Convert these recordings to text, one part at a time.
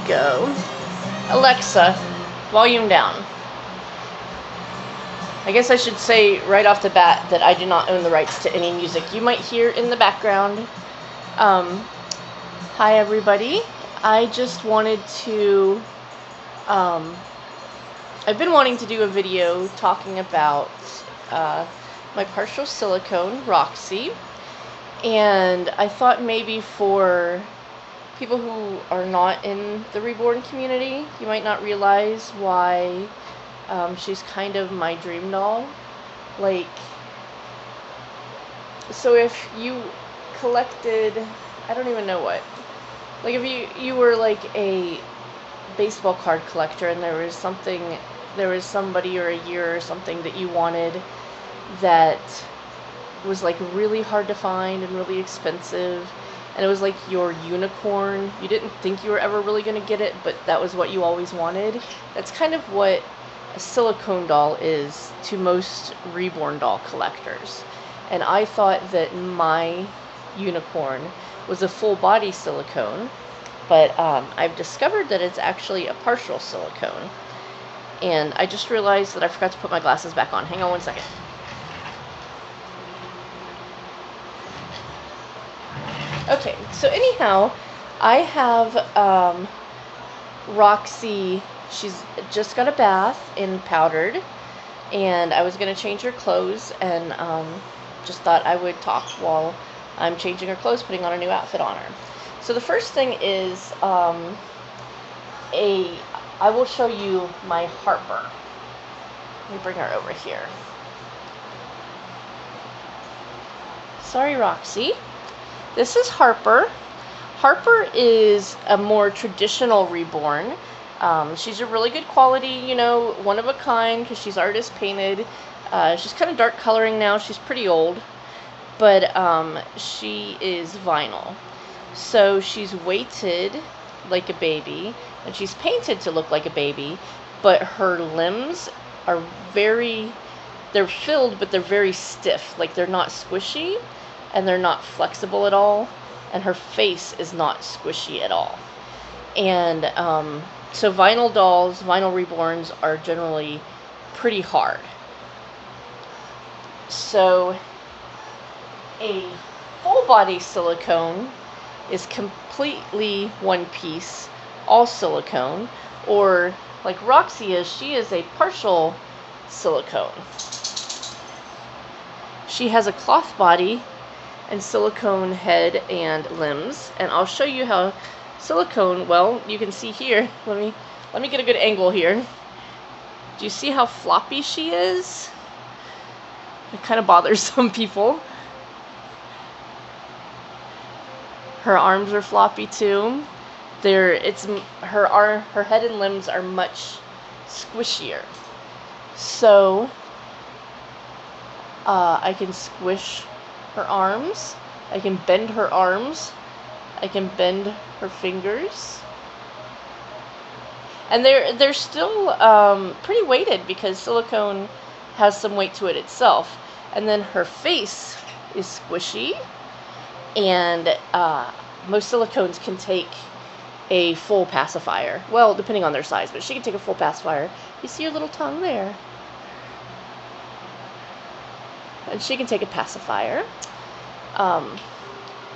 go. Alexa, volume down. I guess I should say right off the bat that I do not own the rights to any music you might hear in the background. Hi everybody. I just wanted to, I've been wanting to do a video talking about my partial silicone, Roxie, and I thought maybe for people who are not in the reborn community, you might not realize why she's kind of my dream doll. Like, so if you collected, I don't even know what, like if you were like a baseball card collector and there was somebody or a year or something that you wanted that was like really hard to find and really expensive, and it was like your unicorn, you didn't think you were ever really going to get it, but that was what you always wanted. That's kind of what a silicone doll is to most reborn doll collectors. And I thought that my unicorn was a full body silicone, but I've discovered that it's actually a partial silicone. And I just realized that I forgot to put my glasses back on. Hang on one second. Okay, so anyhow, I have Roxie. She's just got a bath and powdered, and I was going to change her clothes, and just thought I would talk while I'm changing her clothes, putting on a new outfit on her. So the first thing is I will show you my Harper. Let me bring her over here. Sorry, Roxie. This is Harper. Harper is a more traditional reborn. She's a really good quality, you know, one of a kind, because she's artist painted. She's kind of dark coloring now. She's pretty old, but she is vinyl. So she's weighted like a baby, and she's painted to look like a baby, but her limbs are they're filled, but they're very stiff. Like, they're not squishy, and they're not flexible at all, and her face is not squishy at all. And so vinyl dolls, vinyl reborns are generally pretty hard. So a full body silicone is completely one piece, all silicone, or like Roxie is, she is a partial silicone. She has a cloth body and silicone head and limbs, and I'll show you how silicone, well, you can see here, let me get a good angle here. Do you see how floppy she is? It kind of bothers some people. Her arms are floppy too. Her head and limbs are much squishier. So I can squish her arms, I can bend her arms, I can bend her fingers, and they're still pretty weighted because silicone has some weight to it itself. And then her face is squishy, and most silicones can take a full pacifier. Well, depending on their size, but she can take a full pacifier. You see her little tongue there? And she can take a pacifier.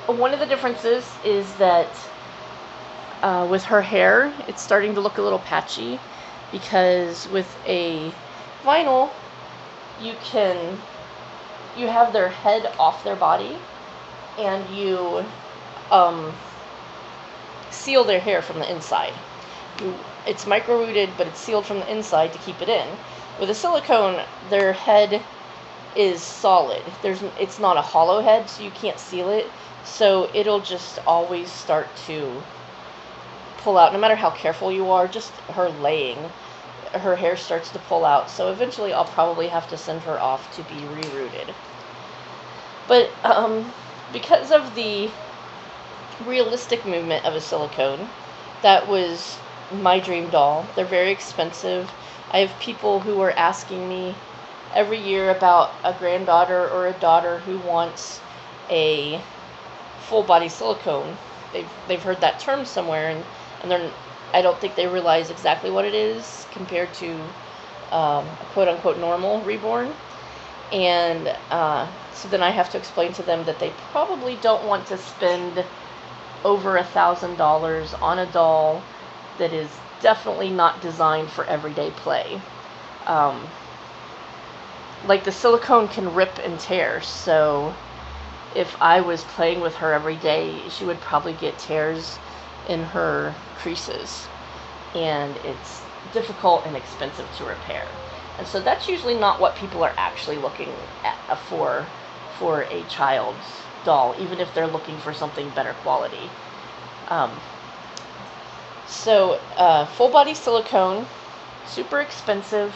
One of the differences is that with her hair, it's starting to look a little patchy, because with a vinyl, you have their head off their body, and you seal their hair from the inside. It's micro-rooted, but it's sealed from the inside to keep it in. With a silicone, their head is solid. It's not a hollow head, so you can't seal it. So it'll just always start to pull out, no matter how careful you are. Just her laying, her hair starts to pull out. So eventually I'll probably have to send her off to be re-rooted. But because of the realistic movement of a silicone, that was my dream doll. They're very expensive. I have people who are asking me every year about a granddaughter or a daughter who wants a full body silicone. They've heard that term somewhere, and I don't think they realize exactly what it is compared to a quote-unquote normal reborn. And so then I have to explain to them that they probably don't want to spend over $1,000 on a doll that is definitely not designed for everyday play. Like the silicone can rip and tear, so if I was playing with her every day, she would probably get tears in her creases, and it's difficult and expensive to repair. And so that's usually not what people are actually looking at for a child's doll, even if they're looking for something better quality. Full body silicone, super expensive,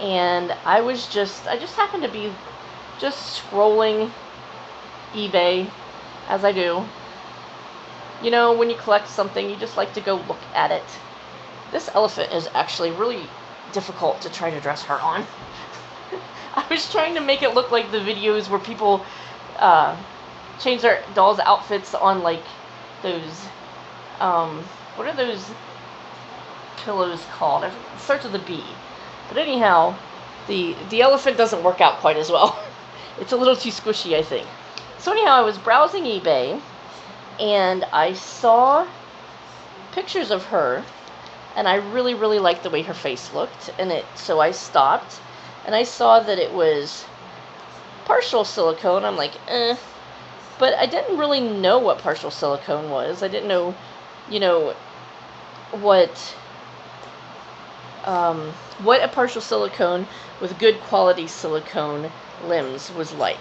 and I just happened to be just scrolling eBay, as I do. You know, when you collect something, you just like to go look at it. This elephant is actually really difficult to try to dress her on. I was trying to make it look like the videos where people change their dolls' outfits on, like, those, what are those pillows called? It starts with a B. But anyhow, the elephant doesn't work out quite as well. It's a little too squishy, I think. So anyhow, I was browsing eBay, and I saw pictures of her, and I really, really liked the way her face looked, so I stopped, and I saw that it was partial silicone. I'm like, but I didn't really know what partial silicone was. I didn't know, what a partial silicone with good quality silicone limbs was like.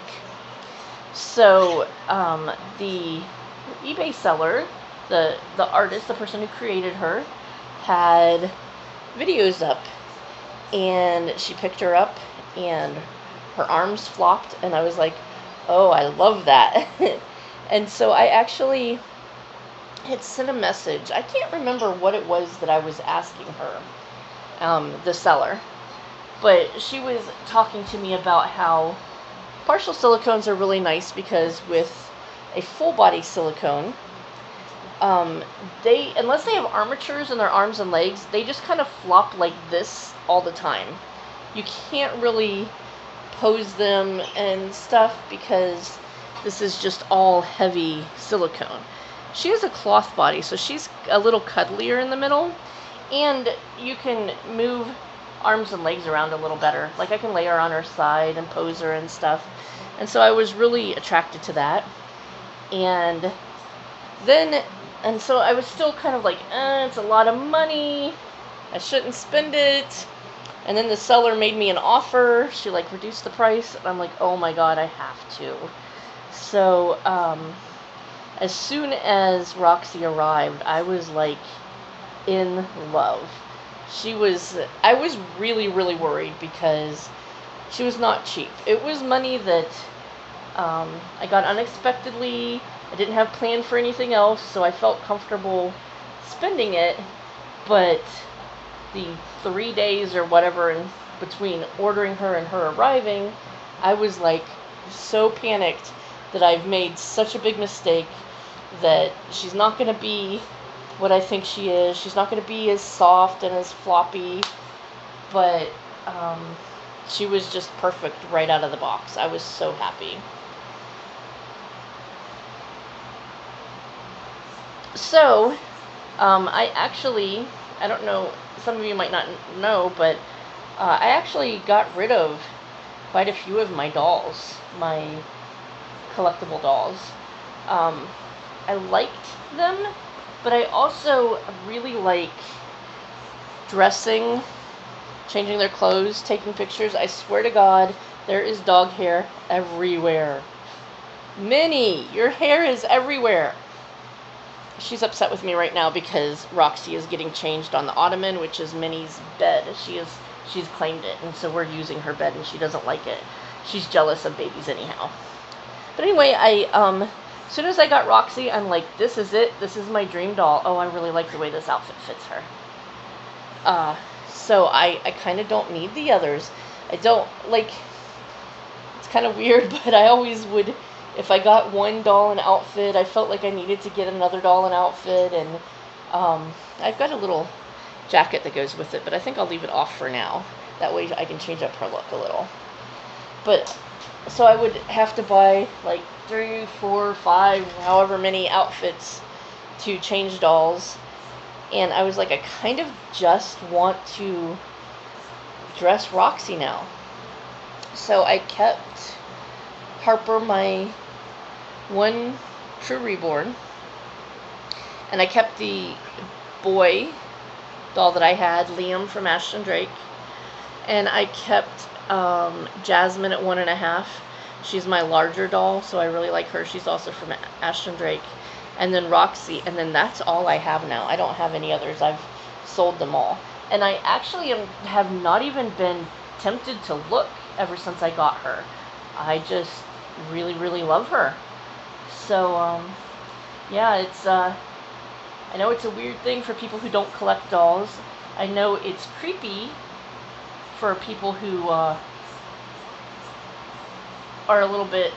So the eBay seller, the artist, the person who created her, had videos up, and she picked her up and her arms flopped, and I was like, oh, I love that. And so I actually had sent a message. I can't remember what it was that I was asking her, the seller, but she was talking to me about how partial silicones are really nice because with a full body silicone, unless they have armatures in their arms and legs, they just kind of flop like this all the time. You can't really pose them and stuff because this is just all heavy silicone. She has a cloth body, so she's a little cuddlier in the middle, and you can move arms and legs around a little better. Like, I can lay her on her side and pose her and stuff. And so I was really attracted to that. And so I was still kind of like, it's a lot of money, I shouldn't spend it. And then the seller made me an offer. She, like, reduced the price, and I'm like, oh my god, I have to. So as soon as Roxie arrived, I was like in love. I was really, really worried because she was not cheap. It was money that I got unexpectedly. I didn't have planned for anything else, so I felt comfortable spending it. But the 3 days or whatever in between ordering her and her arriving, I was like so panicked that I've made such a big mistake, that she's not going to be what I think she is. She's not going to be as soft and as floppy, but she was just perfect right out of the box. I was so happy. So, I don't know, some of you might not know, but I actually got rid of quite a few of my dolls, my collectible dolls. I liked them, but I also really like dressing, changing their clothes, taking pictures. I swear to God, there is dog hair everywhere. Minnie, your hair is everywhere. She's upset with me right now because Roxie is getting changed on the ottoman, which is Minnie's bed. She's claimed it, and so we're using her bed, and she doesn't like it. She's jealous of babies anyhow. But anyway, as soon as I got Roxie, I'm like, this is it. This is my dream doll. Oh, I really like the way this outfit fits her. So I kind of don't need the others. I don't, like, it's kind of weird, but I always would, if I got one doll an outfit, I felt like I needed to get another doll an outfit, and I've got a little jacket that goes with it, but I think I'll leave it off for now. That way I can change up her look a little. But, so I would have to buy like 3, 4, 5, however many outfits to change dolls. And I was like, I kind of just want to dress Roxie now. So I kept Harper, my one true reborn, and I kept the boy doll that I had, Liam from Ashton Drake, and I kept Jasmine at 1.5. She's my larger doll, so I really like her. She's also from Ashton Drake. And then Roxie, and then that's all I have now. I don't have any others. I've sold them all. And I actually have not even been tempted to look ever since I got her. I just really, really love her. So, yeah, it's, I know it's a weird thing for people who don't collect dolls. I know it's creepy for people who are a little bit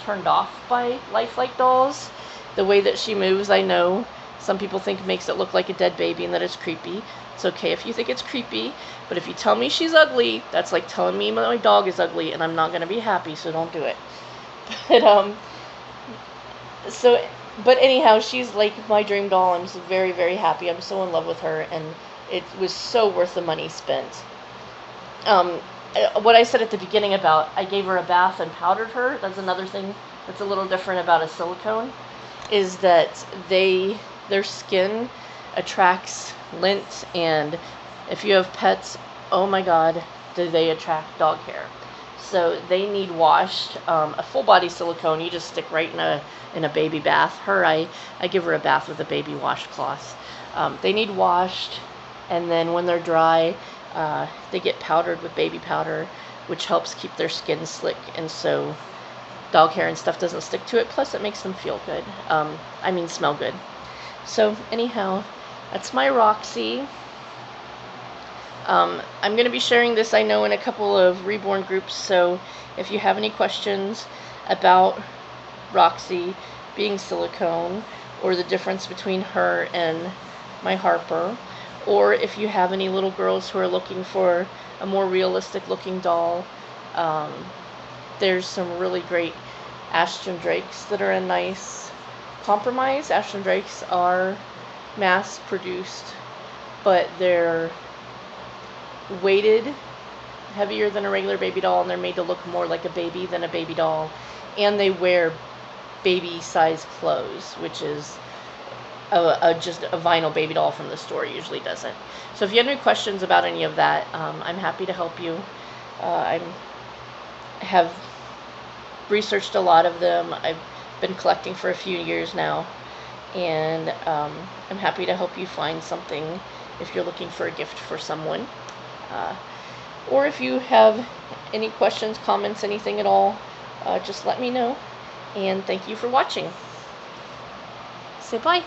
turned off by lifelike dolls. The way that she moves, I know some people think makes it look like a dead baby and that it's creepy. It's okay if you think it's creepy, but if you tell me she's ugly, that's like telling me my dog is ugly, and I'm not going to be happy, so don't do it. But anyhow, she's like my dream doll. I'm so very, very happy. I'm so in love with her, and it was so worth the money spent. What I said at the beginning about I gave her a bath and powdered her, that's another thing that's a little different about a silicone, is that their skin attracts lint, and if you have pets, oh my god, do they attract dog hair. So they need washed. A full body silicone you just stick right in a baby bath. I give her a bath with a baby washcloth. They need washed, and then when they're dry, they get powdered with baby powder, which helps keep their skin slick, and so dog hair and stuff doesn't stick to it. Plus it makes them feel good. Smell good. So anyhow, that's my Roxie. I'm going to be sharing this, I know, in a couple of reborn groups, so if you have any questions about Roxie being silicone, or the difference between her and my Harper, or if you have any little girls who are looking for a more realistic looking doll, there's some really great Ashton Drakes that are a nice compromise. Ashton Drakes are mass produced, but they're weighted heavier than a regular baby doll, and they're made to look more like a baby than a baby doll, and they wear baby size clothes, which is just a vinyl baby doll from the store usually doesn't. So if you have any questions about any of that, I'm happy to help you. I have researched a lot of them. I've been collecting for a few years now, and I'm happy to help you find something if you're looking for a gift for someone. Or if you have any questions, comments, anything at all, just let me know. And thank you for watching. Say bye.